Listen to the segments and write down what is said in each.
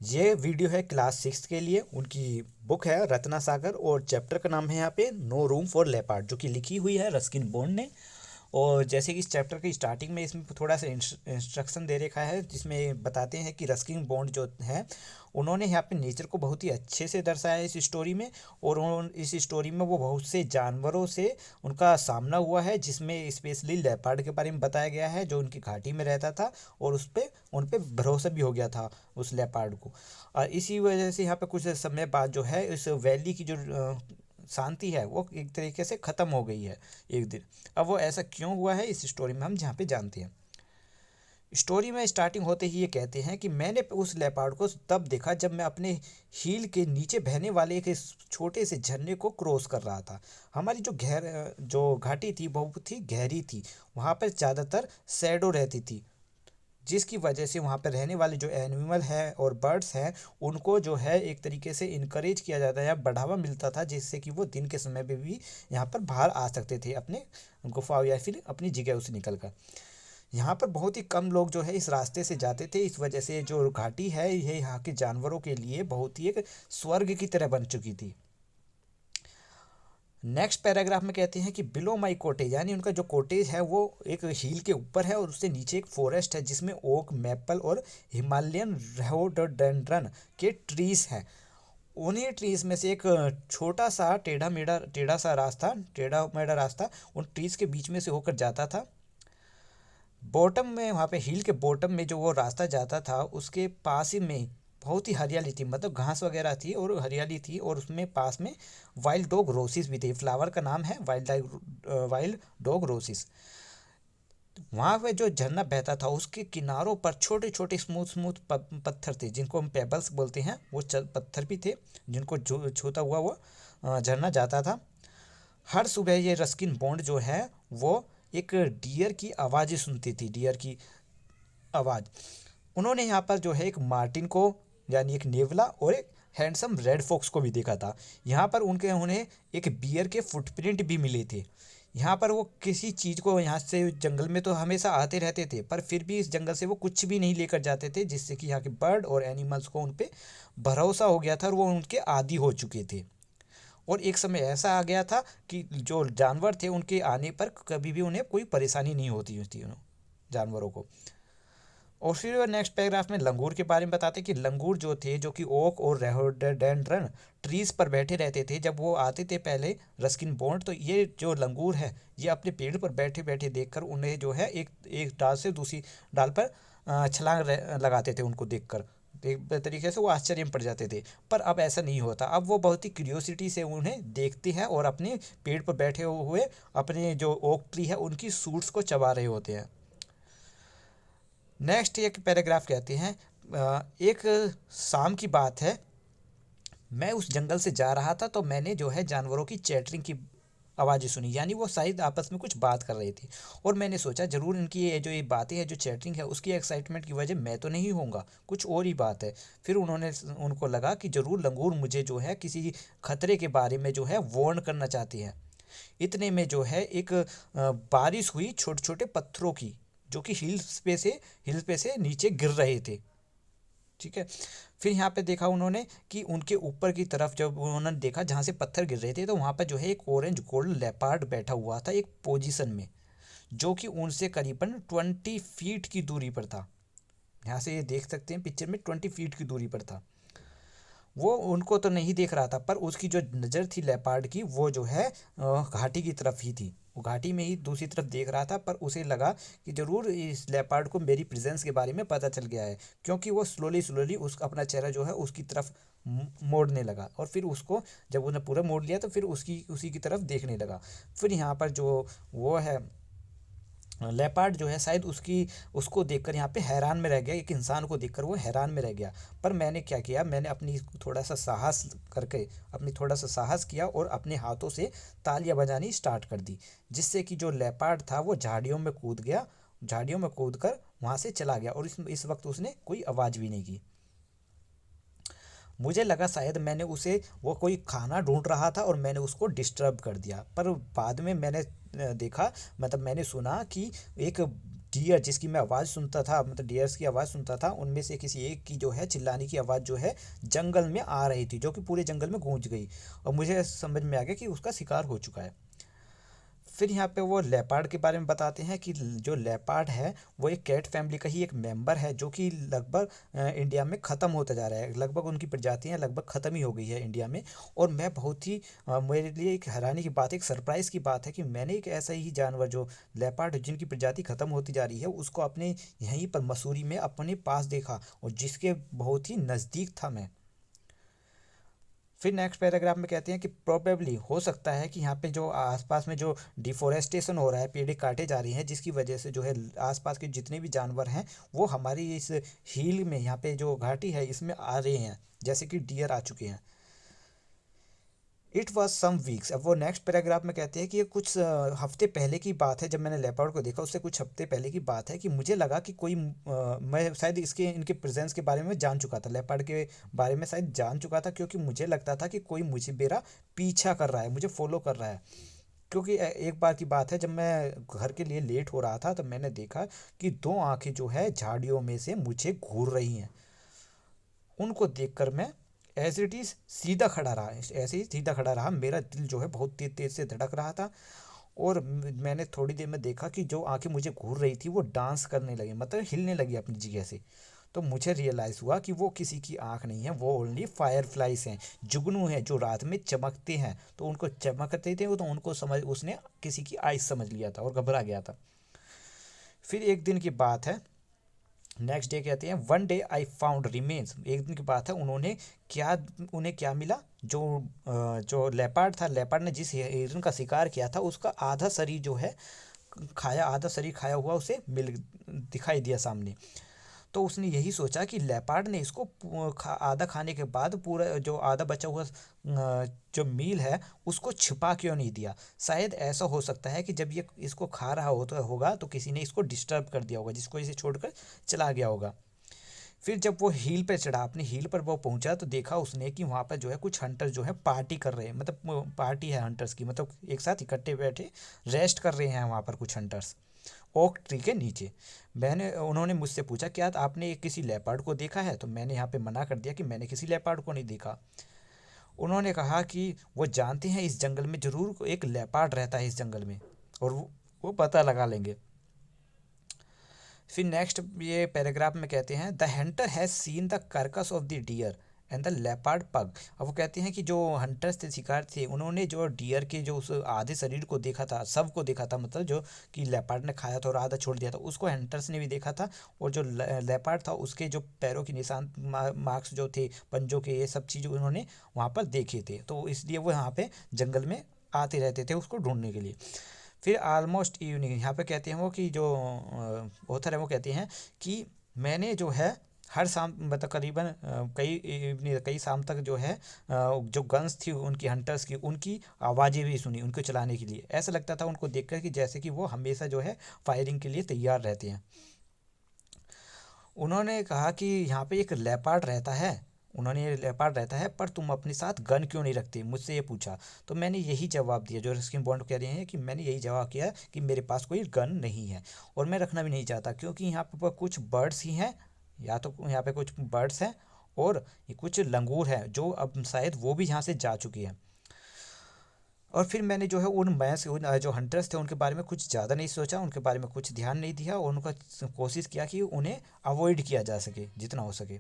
ये वीडियो है क्लास 6 के लिए। उनकी बुक है रत्ना सागर और चैप्टर का नाम है यहाँ पे नो रूम फॉर लेपर्ड, जो कि लिखी हुई है रस्किन बॉन्ड ने। और जैसे कि इस चैप्टर की स्टार्टिंग में इसमें थोड़ा सा इंस्ट्रक्शन दे रखा है, जिसमें बताते हैं कि रस्किन बॉन्ड जो है उन्होंने यहाँ पे नेचर को बहुत ही अच्छे से दर्शाया है इस स्टोरी में। और इस स्टोरी में वो बहुत से जानवरों से उनका सामना हुआ है, जिसमें स्पेशली लेपर्ड के बारे में बताया गया है जो उनकी घाटी में रहता था, और उन पे भरोसा भी हो गया था उस लेपर्ड को। और इसी वजह से यहाँ पे कुछ समय बाद जो है इस वैली की जो शांति है वो एक तरीके से ख़त्म हो गई है एक दिन। अब वो ऐसा क्यों हुआ है इस स्टोरी में हम जहाँ पे जानते हैं। स्टोरी में स्टार्टिंग होते ही ये कहते हैं कि मैंने उस लेपर्ड को तब देखा जब मैं अपने हील के नीचे बहने वाले एक छोटे से झरने को क्रॉस कर रहा था। हमारी जो घाटी थी बहुत ही गहरी थी, वहाँ पर ज़्यादातर शैडो रहती थी, जिसकी वजह से वहाँ पर रहने वाले जो एनिमल है और बर्ड्स हैं उनको जो है एक तरीके से इनकरेज किया जाता है या बढ़ावा मिलता था, जिससे कि वो दिन के समय पे भी यहाँ पर बाहर आ सकते थे अपने गुफाओं या फिर अपनी जगह से निकल कर। यहाँ पर बहुत ही कम लोग जो है इस रास्ते से जाते थे, इस वजह से जो घाटी है ये यहाँ के जानवरों के लिए बहुत ही एक स्वर्ग की तरह बन चुकी थी। नेक्स्ट पैराग्राफ में कहते हैं कि बिलो माई कोटेज, यानी उनका जो कोटेज है वो एक हील के ऊपर है और उससे नीचे एक फॉरेस्ट है जिसमें ओक, मेपल और हिमालयन रहोडोडेंड्रन के ट्रीज हैं। उन्हीं ट्रीज में से एक छोटा सा टेढ़ा मेढ़ा रास्ता उन ट्रीज के बीच में से होकर जाता था। बॉटम में, वहाँ पे हिल के बॉटम में जो वो रास्ता जाता था उसके पास ही में बहुत ही हरियाली थी, मतलब घास वगैरह थी और हरियाली थी, और उसमें पास में वाइल्ड डॉग रोसिस भी थे। फ्लावर का नाम है वाइल्ड डॉग रोसिस। वहाँ पे जो झरना बहता था उसके किनारों पर छोटे छोटे स्मूथ स्मूथ पत्थर थे जिनको हम पेबल्स बोलते हैं, वो पत्थर भी थे जिनको छूता हुआ वो झरना जाता था। हर सुबह ये रस्किन बॉन्ड जो है वो एक डियर की आवाज़ें सुनती थी, डियर की आवाज़। उन्होंने यहाँ पर जो है एक मार्टिन को, यानी एक नेवला, और एक हैंडसम रेड फॉक्स को भी देखा था। यहाँ पर उन्हें एक बियर के फुटप्रिंट भी मिले थे। यहाँ पर वो किसी चीज़ को, यहाँ से जंगल में तो हमेशा आते रहते थे पर फिर भी इस जंगल से वो कुछ भी नहीं लेकर जाते थे, जिससे कि यहाँ के बर्ड और एनिमल्स को उन पे भरोसा हो गया था और वो उनके आदी हो चुके थे। और एक समय ऐसा आ गया था कि जो जानवर थे उनके आने पर कभी भी उन्हें कोई परेशानी नहीं होती थी उन जानवरों को। और फिर नेक्स्ट पैराग्राफ में लंगूर के बारे में बताते कि लंगूर जो थे, जो कि ओक और रेहोडेंड्रन ट्रीज पर बैठे रहते थे जब वो आते थे पहले रस्किन बॉन्ड, तो ये जो लंगूर है ये अपने पेड़ पर बैठे बैठे देखकर उन्हें जो है एक एक डाल से दूसरी डाल पर छलांग लगाते थे उनको देखकर। एक तरीके से वो आश्चर्य में पड़ जाते थे। पर अब ऐसा नहीं होता, अब वो बहुत ही क्यूरियोसिटी से उन्हें देखते हैं और अपने पेड़ पर बैठे हुए अपने जो ओक ट्री है उनकी सूट्स को चबा रहे होते हैं। नेक्स्ट एक पैराग्राफ कहते हैं एक शाम की बात है, मैं उस जंगल से जा रहा था तो मैंने जो है जानवरों की चैटरिंग की आवाज़ें सुनी, यानी वो शायद आपस में कुछ बात कर रही थी। और मैंने सोचा ज़रूर इनकी ये बातें हैं, जो चैटरिंग है उसकी एक्साइटमेंट की वजह मैं तो नहीं होऊंगा, कुछ और ही बात है। फिर उनको लगा कि ज़रूर लंगूर मुझे जो है किसी खतरे के बारे में जो है वार्न करना चाहती हैं। इतने में जो है एक बारिश हुई छोटे छोटे पत्थरों की, जो कि हिल्स पे से नीचे गिर रहे थे। ठीक है। फिर यहाँ पे देखा उन्होंने कि उनके ऊपर की तरफ जब उन्होंने देखा जहाँ से पत्थर गिर रहे थे, तो वहाँ पर जो है एक ऑरेंज गोल्ड लेपर्ड बैठा हुआ था एक पोजीशन में, जो कि उनसे करीबन 20 फीट की दूरी पर था। यहाँ से ये देख सकते हैं पिक्चर में 20 फीट की दूरी पर था। वो उनको तो नहीं देख रहा था, पर उसकी जो नज़र थी लेपर्ड की वो जो है घाटी की तरफ ही थी। वो घाटी में ही दूसरी तरफ देख रहा था, पर उसे लगा कि ज़रूर इस लेपर्ड को मेरी प्रेजेंस के बारे में पता चल गया है, क्योंकि वो स्लोली स्लोली उस अपना चेहरा जो है उसकी तरफ मोड़ने लगा। और फिर उसको जब उन्हें पूरा मोड़ लिया तो फिर उसकी उसी की तरफ देखने लगा। फिर यहाँ पर जो वो है लेपर्ड जो है शायद उसको देखकर यहाँ पे हैरान में रह गया, एक इंसान को देखकर वो हैरान में रह गया। पर मैंने क्या किया, मैंने अपनी थोड़ा सा साहस किया और अपने हाथों से तालियां बजानी स्टार्ट कर दी, जिससे कि जो लेपर्ड था वो झाड़ियों में कूद गया, झाड़ियों में कूद कर वहाँ से चला गया, और इस वक्त उसने कोई आवाज़ भी नहीं की। मुझे लगा शायद मैंने उसे, वो कोई खाना ढूंढ रहा था और मैंने उसको डिस्टर्ब कर दिया। पर बाद में मैंने देखा, मतलब मैंने सुना कि एक डियर जिसकी मैं आवाज़ सुनता था, मतलब डियर्स की आवाज़ सुनता था, उनमें से किसी एक की जो है चिल्लाने की आवाज़ जो है जंगल में आ रही थी, जो कि पूरे जंगल में गूंज गई और मुझे समझ में आ गया कि उसका शिकार हो चुका है। फिर यहाँ पे वो लेपर्ड के बारे में बताते हैं कि जो लेपर्ड है वो एक कैट फैमिली का ही एक मेंबर है, जो कि लगभग इंडिया में ख़त्म होता जा रहा है, लगभग उनकी प्रजातियाँ लगभग ख़त्म ही हो गई है इंडिया में। और मैं बहुत ही मेरे लिए एक हैरानी की बात, एक सरप्राइज़ की बात है कि मैंने एक ऐसा ही जानवर जो लेपर्ड जिनकी प्रजाति ख़त्म होती जा रही है उसको अपने यहीं पर मसूरी में अपने पास देखा, और जिसके बहुत ही नज़दीक था मैं। फिर नेक्स्ट पैराग्राफ में कहते हैं कि प्रोबेबली हो सकता है कि यहाँ पे जो आसपास में जो डिफोरेस्टेशन हो रहा है, पेड़ें काटे जा रही हैं, जिसकी वजह से जो है आसपास के जितने भी जानवर हैं वो हमारी इस हिल में, यहाँ पे जो घाटी है इसमें आ रहे हैं, जैसे कि डियर आ चुके हैं। इट वॉज सम वीक्स, अब वो नेक्स्ट पैराग्राफ में कहते हैं कि ये कुछ हफ्ते पहले की बात है, जब मैंने लेपर्ड को देखा उससे कुछ हफ्ते पहले की बात है, कि मुझे लगा कि कोई मैं शायद इसके इनके प्रेजेंस के बारे में जान चुका था, लेपर्ड के बारे में शायद जान चुका था, क्योंकि मुझे लगता था कि कोई मुझे मेरा पीछा कर रहा है, मुझे फॉलो कर रहा है। क्योंकि एक बार की बात है, जब मैं घर के लिए लेट हो रहा था तो मैंने देखा कि दो आंखें जो है झाड़ियों में से मुझे घूर रही हैं। उनको देखकर मैं एज इट इज़ सीधा खड़ा रहा, ऐसे ही सीधा खड़ा रहा, मेरा दिल जो है बहुत तेज तेज से धड़क रहा था। और मैंने थोड़ी देर में देखा कि जो आंखें मुझे घूर रही थी वो डांस करने लगी, मतलब हिलने लगी अपनी जगह से। तो मुझे रियलाइज़ हुआ कि वो किसी की आंख नहीं है, वो ओनली फायर फ्लाइज हैं, जुगनू हैं जो रात में चमकते हैं, तो उनको चमकते थे वो, तो उनको समझ, उसने किसी की आइज समझ लिया था और घबरा गया था। फिर एक दिन की बात है, नेक्स्ट डे कहते हैं, one day I found remains, एक दिन की बात है, क्या उन्हें क्या मिला, जो लेपर्ड था, लेपर्ड ने जिस हिरन का शिकार किया था उसका आधा शरीर जो है खाया, आधा शरीर खाया हुआ उसे मिल दिखाई दिया सामने। तो उसने यही सोचा कि लेपर्ड ने इसको आधा खाने के बाद पूरा जो आधा बचा हुआ जो मील है उसको छिपा क्यों नहीं दिया। शायद ऐसा हो सकता है कि जब ये इसको खा रहा होगा तो किसी ने इसको डिस्टर्ब कर दिया होगा, जिसको इसे छोड़कर चला गया होगा। फिर जब वो हील पे चढ़ा, अपनी हील पर वो पहुंचा, तो देखा उसने कि वहाँ पर जो है कुछ हंटर जो है पार्टी कर रहे हैं, मतलब पार्टी है हंटर्स की, मतलब एक साथ इकट्ठे बैठे रेस्ट कर रहे हैं वहाँ पर कुछ हंटर्स ओक ट्री के नीचे। उन्होंने मुझसे पूछा, क्या आपने किसी लेपर्ड को देखा है? तो मैंने यहाँ पे मना कर दिया कि मैंने किसी लेपर्ड को नहीं देखा। उन्होंने कहा कि वो जानते हैं इस जंगल में ज़रूर एक लेपर्ड रहता है इस जंगल में, और वो पता लगा लेंगे। फिर नेक्स्ट ये पैराग्राफ में कहते हैं, the hunter has seen the carcass of the deer and the leopard pug. अब वो कहते हैं कि जो हंटर्स थे, शिकार थे, उन्होंने जो डियर के जो उस आधे शरीर को देखा था, सब को देखा था, मतलब जो कि लेपर्ड ने खाया था और आधा छोड़ दिया था, उसको हंटर्स ने भी देखा था। और जो लेपर्ड था उसके जो पैरों के निशान, मार्क्स जो थे, पंजों के, ये सब चीज़ उन्होंने वहाँ पर देखे थे, तो इसलिए वो यहाँ पे जंगल में आते रहते थे उसको ढूंढने के लिए। फिर ऑलमोस्ट इवनिंग, यहाँ पे कहते हैं वो कि जो ऑथर है वो कहते हैं कि मैंने जो है हर शाम, मतलब करीबन कई शाम तक जो है जो गन्स थी उनकी, हंटर्स की, उनकी आवाज़ें भी सुनी उनको चलाने के लिए। ऐसा लगता था उनको देखकर कि जैसे कि वो हमेशा जो है फायरिंग के लिए तैयार रहते हैं। उन्होंने कहा कि यहाँ पे एक लेपर्ड रहता है, ये लेपर्ड रहता है, पर तुम अपने साथ गन क्यों नहीं रखते, मुझसे ये पूछा। तो मैंने यही जवाब दिया, जो रस्किन बॉन्ड कह रहे हैं कि मैंने यही जवाब किया कि मेरे पास कोई गन नहीं है और मैं रखना भी नहीं चाहता, क्योंकि यहाँ पर कुछ बर्ड्स ही हैं, या तो यहाँ पे कुछ बर्ड्स हैं और ये कुछ लंगूर हैं जो अब शायद वो भी यहाँ से जा चुकी है। और फिर मैंने जो है उन जो हंटर्स थे उनके बारे में कुछ ज़्यादा नहीं सोचा, उनके बारे में कुछ ध्यान नहीं दिया, और उनका कोशिश किया कि उन्हें अवॉइड किया जा सके जितना हो सके।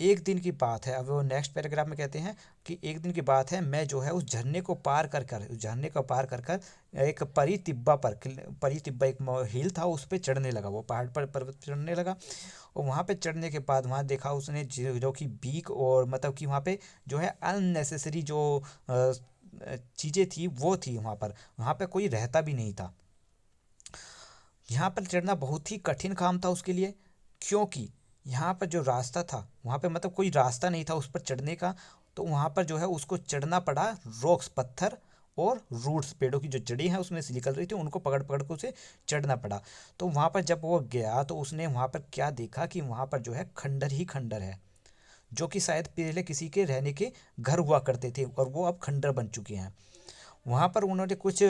एक दिन की बात है, अब वो नेक्स्ट पैराग्राफ में कहते हैं कि एक दिन की बात है, मैं जो है उस झरने को पार कर कर उस झरने को पार कर कर एक परी तिब्बा एक हिल था, उस पर चढ़ने लगा, वो पहाड़ पर पर्वत पर चढ़ने लगा। और वहाँ पे चढ़ने के बाद वहाँ देखा उसने जो कि बीक, और मतलब कि वहाँ पे जो है अननेसेसरी जो चीज़ें थी वो थी वहाँ पे कोई रहता भी नहीं था। यहाँ पर चढ़ना बहुत ही कठिन काम था उसके लिए, क्योंकि यहाँ पर जो रास्ता था वहाँ पे मतलब कोई रास्ता नहीं था उस पर चढ़ने का। तो वहाँ पर जो है उसको चढ़ना पड़ा, रॉक्स, पत्थर और रूट्स, पेड़ों की जो जड़ी हैं उसमें से निकल रही थी, उनको पकड़ पकड़ कर उसे चढ़ना पड़ा। तो वहाँ पर जब वो गया तो उसने वहाँ पर क्या देखा कि वहाँ पर जो है खंडर ही खंडर है, जो कि शायद पहले किसी के रहने के घर हुआ करते थे और वो अब खंडर बन चुके हैं। वहाँ पर उन्होंने कुछ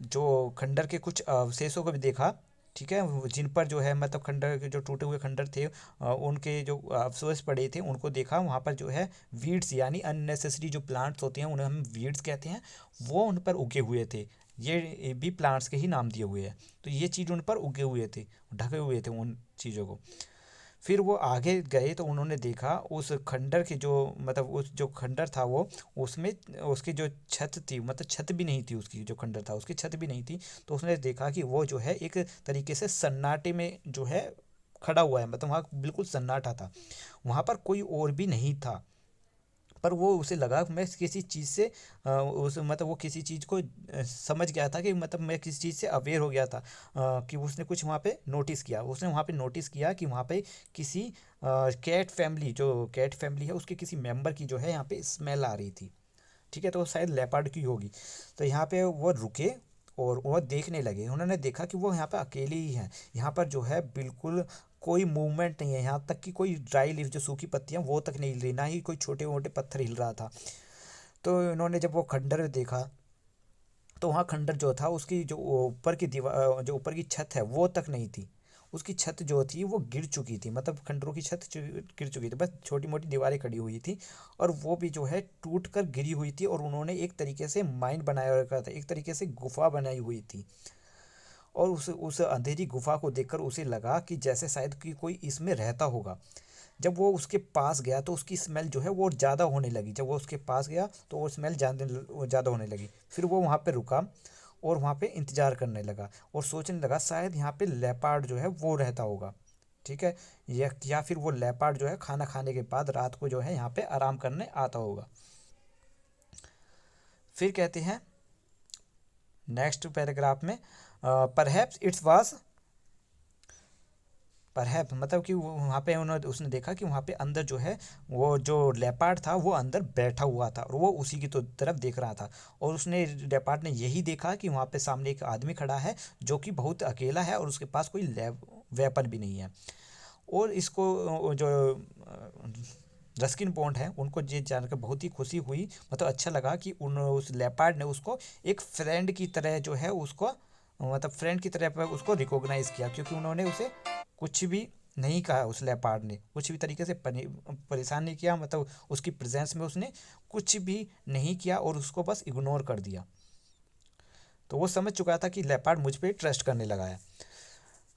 जो खंडर के कुछ अवशेषों को भी देखा, ठीक है, जिन पर जो है मतलब खंडर के जो टूटे हुए खंडर थे, उनके जो अवशेष पड़े थे उनको देखा। वहाँ पर जो है वीड्स यानी अननेसेसरी जो प्लांट्स होते हैं उन्हें हम वीड्स कहते हैं, वो उन पर उगे हुए थे। ये भी प्लांट्स के ही नाम दिए हुए हैं। तो ये चीज़ उन पर उगे हुए थे, ढके हुए थे उन चीज़ों को। फिर वो आगे गए तो उन्होंने देखा उस खंडर के जो मतलब उस जो खंडर था वो, उसमें उसकी जो छत थी, मतलब छत भी नहीं थी उसकी, जो खंडर था उसकी छत भी नहीं थी। तो उसने देखा कि वो जो है एक तरीके से सन्नाटे में जो है खड़ा हुआ है, मतलब वहाँ बिल्कुल सन्नाटा था, वहाँ पर कोई और भी नहीं था। पर वो उसे लगा कि मैं किसी चीज़ से उस मतलब वो किसी चीज़ को समझ गया था, कि मतलब मैं किसी चीज़ से अवेयर हो गया था, कि उसने कुछ वहाँ पे नोटिस किया। उसने वहाँ पे नोटिस किया कि वहाँ पे किसी कैट फैमिली, जो कैट फैमिली है उसके किसी मेंबर की जो है यहाँ पे स्मेल आ रही थी। ठीक है, तो शायद लेपर्ड की होगी। तो यहाँ पे वो रुके और वो देखने लगे। उन्होंने देखा कि वो यहाँ पे अकेले ही हैं। यहाँ पर जो है बिल्कुल कोई मूवमेंट नहीं है, यहाँ तक कि कोई ड्राई लीफ जो सूखी पत्तियाँ वो तक नहीं हिल रही, ना ही कोई छोटे मोटे पत्थर हिल रहा था। तो इन्होंने जब वो खंडर देखा तो वहाँ खंडर जो था उसकी जो ऊपर की दीवार, जो ऊपर की छत है वो तक नहीं थी। उसकी छत जो थी वो गिर चुकी थी, मतलब खंडरों की छत गिर चुकी थी, बस छोटी मोटी दीवारें खड़ी हुई थी। और वो भी जो है टूट कर गिरी हुई थी, और उन्होंने एक तरीके से माइन बनाया रखा था, एक तरीके से गुफा बनाई हुई थी। और उस अंधेरी गुफा को देखकर उसे लगा कि जैसे शायद कि कोई इसमें रहता होगा। जब वो उसके पास गया तो उसकी स्मेल जो है वो ज़्यादा होने लगी। जब वो उसके पास गया तो वो स्मेल ज़्यादा होने लगी। फिर वो वहाँ पे रुका और वहाँ पे इंतज़ार करने लगा, और सोचने लगा शायद यहाँ पे लेपार्ड जो है वो रहता होगा। ठीक है, या फिर वो लेपार्ड जो है खाना खाने के बाद रात को जो है यहाँ पे आराम करने आता होगा। फिर कहते हैं नेक्स्ट पैराग्राफ में, परहैप्स इट्स वाज, पर है मतलब कि वहाँ पे उन्होंने उसने देखा कि वहाँ पे अंदर जो है वो जो लेपार्ड था वो अंदर बैठा हुआ था, और वो उसी की तो तरफ देख रहा था। और उसने लेपार्ड ने यही देखा कि वहाँ पे सामने एक आदमी खड़ा है जो कि बहुत अकेला है, और उसके पास कोई वेपन भी नहीं है। और इसको जो रस्किन बॉन्ड है उनको ये जानकर बहुत ही खुशी हुई, मतलब अच्छा लगा कि उन उस लेपार्ड ने उसको एक फ्रेंड की तरह जो है उसको, मतलब फ्रेंड की तरह पर उसको रिकॉग्नाइज किया, क्योंकि उन्होंने उसे कुछ भी नहीं कहा। उस लेपार्ड ने कुछ भी तरीके से परेशान नहीं किया, मतलब उसकी प्रेजेंस में उसने कुछ भी नहीं किया और उसको बस इग्नोर कर दिया। तो वो समझ चुका था कि लेपार्ड मुझ पर ट्रस्ट करने लगा है।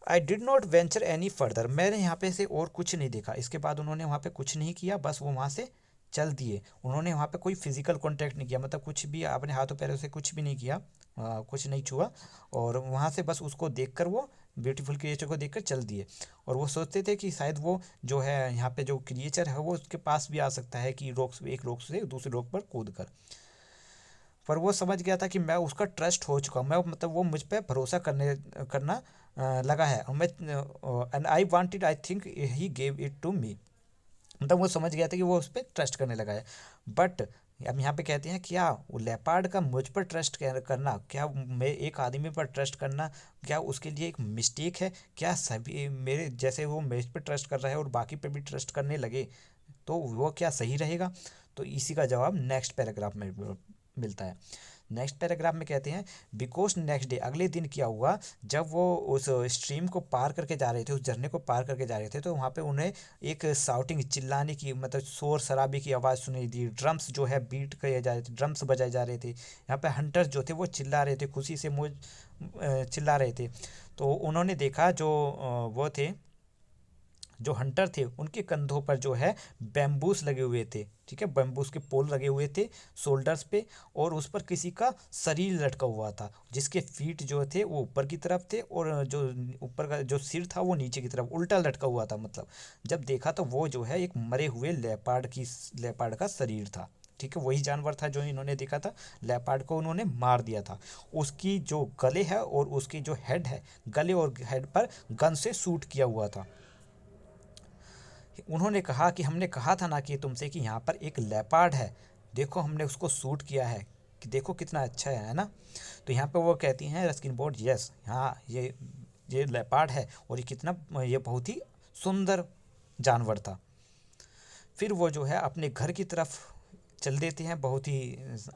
I did not venture any further, मैंने यहाँ पे से और कुछ नहीं देखा। इसके बाद उन्होंने वहाँ पे कुछ नहीं किया, बस वो वहाँ से चल दिए। उन्होंने वहाँ पे कोई फिजिकल कांटेक्ट नहीं किया, मतलब कुछ भी अपने हाथों पैरों से कुछ भी नहीं किया, कुछ नहीं छुआ। और वहाँ से बस उसको देखकर वो ब्यूटीफुल क्रिएचर को देखकर चल दिए। और वो सोचते थे कि शायद वो जो है यहाँ पे जो क्रिएचर है वो उसके पास भी आ सकता है, कि एक रॉक से दूसरे रॉक पर कूद कर। पर वो समझ गया था कि मैं उसका ट्रस्ट हो चुका, मैं मतलब वो मुझ पर भरोसा करना लगा है। और मैं and I wanted, I think he gave it to me, मतलब वो समझ गया था कि वो उस पर ट्रस्ट करने लगा है। बट अब यहाँ पे कहते हैं क्या वो लेपार्ड का मुझ पर ट्रस्ट करना, क्या मैं एक आदमी पर ट्रस्ट करना, क्या उसके लिए एक मिस्टेक है? क्या सभी मेरे जैसे वो मेरे पर ट्रस्ट कर रहा है और बाकी पे भी ट्रस्ट करने लगे तो वो क्या सही रहेगा? तो इसी का जवाब नेक्स्ट पैराग्राफ में मिलता है। नेक्स्ट पैराग्राफ में कहते हैं बिकॉज नेक्स्ट डे, अगले दिन क्या हुआ, जब वो उस स्ट्रीम को पार करके जा रहे थे, उस झरने को पार करके जा रहे थे, तो वहाँ पे उन्हें एक साउटिंग, चिल्लाने की, मतलब शोर शराबे की आवाज़ सुनाई दी। ड्रम्स जो है बीट किए जा रहे थे, ड्रम्स बजाए जा रहे थे। यहाँ पे हंटर्स जो थे वो चिल्ला रहे थे, खुशी से मुझ चिल्ला रहे थे। तो उन्होंने देखा जो वो थे, जो हंटर थे, उनके कंधों पर जो है बैम्बूस लगे हुए थे। ठीक है, बैम्बूस के पोल लगे हुए थे शोल्डर्स पे, और उस पर किसी का शरीर लटका हुआ था, जिसके फीट जो थे वो ऊपर की तरफ थे, और जो ऊपर का जो सिर था वो नीचे की तरफ उल्टा लटका हुआ था। मतलब जब देखा तो वो जो है एक मरे हुए लेपार्ड का शरीर था। ठीक है, वही जानवर था जो इन्होंने देखा था। लेपार्ड को उन्होंने मार दिया था। उसकी जो गले है और उसकी जो हेड है, गले और हेड पर गन से शूट किया हुआ था। उन्होंने कहा कि हमने कहा था ना कि तुमसे कि यहाँ पर एक लेपार्ड है, देखो हमने उसको शूट किया है, कि देखो कितना अच्छा है ना। तो यहाँ पे वो कहती हैं रस्किन बोर्ड, यस हाँ ये लेपार्ड है, और ये बहुत ही सुंदर जानवर था। फिर वो जो है अपने घर की तरफ चल देते हैं, बहुत ही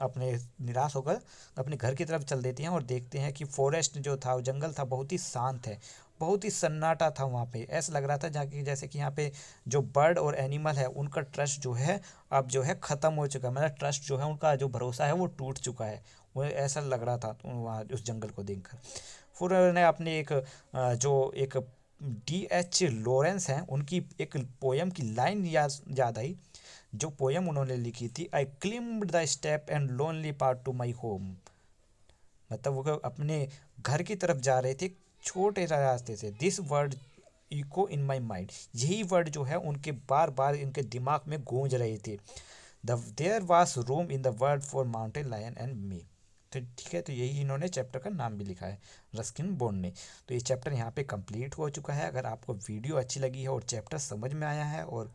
अपने निराश होकर अपने घर की तरफ चल देते हैं और देखते हैं कि फॉरेस्ट जो था, वो जंगल था, बहुत ही शांत है, बहुत ही सन्नाटा था वहाँ पे। ऐसा लग रहा था जाके जैसे कि यहाँ पे जो बर्ड और एनिमल है उनका ट्रस्ट जो है अब जो है ख़त्म हो चुका है, मतलब ट्रस्ट जो है उनका जो भरोसा है वो टूट चुका है। वो ऐसा लग रहा था वहाँ उस जंगल को देखकर। फिर उन्होंने अपने एक जो एक D.H. लॉरेंस हैं उनकी एक पोयम की लाइन याद आई। जो पोयम उन्होंने लिखी थी, I climb the step and lonely path to my home. मतलब वो अपने घर की तरफ जा रहे थे छोटे से रास्ते से। This word echo in my mind, यही वर्ड जो है उनके बार बार इनके दिमाग में गूंज रहे थे। There was room in the world for mountain lion and me. तो ठीक है, तो यही इन्होंने चैप्टर का नाम भी लिखा है, रस्किन बॉन्ड ने। तो ये चैप्टर यहाँ पे कंप्लीट हो चुका है। अगर आपको वीडियो अच्छी लगी है और चैप्टर समझ में आया है और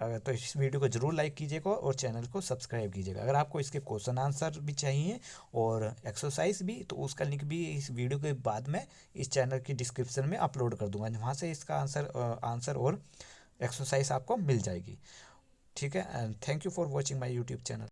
अगर तो इस वीडियो को ज़रूर लाइक कीजिएगा और चैनल को सब्सक्राइब कीजिएगा। अगर आपको इसके क्वेश्चन आंसर भी चाहिए और एक्सरसाइज भी, तो उसका लिंक भी इस वीडियो के बाद में इस चैनल की डिस्क्रिप्शन में अपलोड कर दूंगा, वहाँ से इसका आंसर और एक्सरसाइज आपको मिल जाएगी। ठीक है, and thank you for watching my YouTube channel.